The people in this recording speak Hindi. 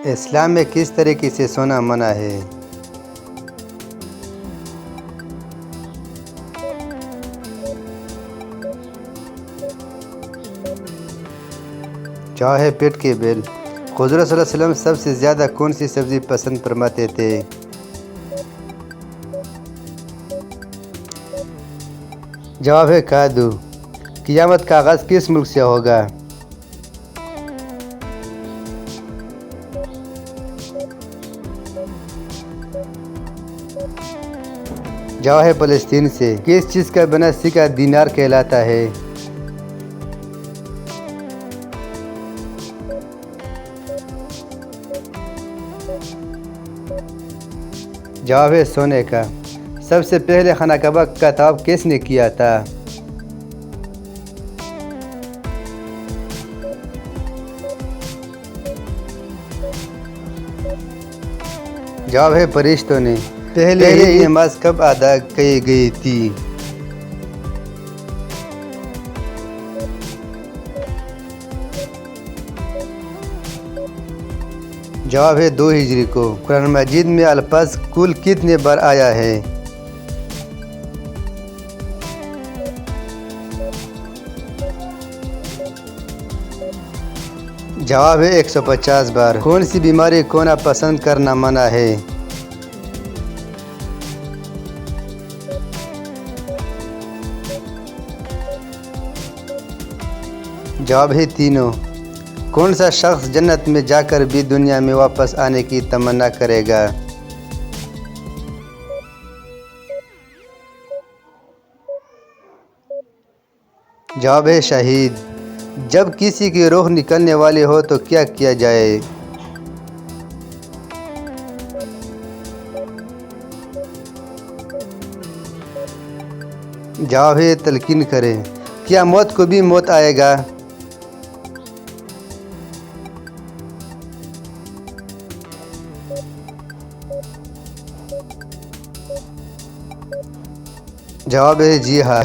इस्लाम में किस तरीके से सोना मना है? जवाब है पेट के बेल। हुज़ूर सल्लल्लाहु अलैहि वसल्लम सबसे ज़्यादा कौन सी सब्ज़ी पसंद फरमाते थे? जवाब है कद्दू। क़यामत का आगाज़ किस मुल्क से होगा? जवाब है फ़लस्तीन से। किस चीज़ का बना सिक्का दीनार कहलाता है? जवाब है सोने का। सबसे पहले खाना कबा का तवाफ़ किसने किया था? जवाब है फरिश्तों ने। पहले ही नमाज कब अदा की गई थी? जवाब है 2 हिजरी को। कुरान मजीद में अल्फाज कुल कितने बार आया है? जवाब है 150 बार। कौन सी बीमारी खोना पसंद करना मना है? जवाब है तीनों। कौन सा शख्स जन्नत में जाकर भी दुनिया में वापस आने की तमन्ना करेगा? जवाब है शहीद। जब किसी की रूह निकलने वाली हो तो क्या किया जाए? जवाब है तलकीन करें। क्या मौत को भी मौत आएगा? जवाब है जी हाँ।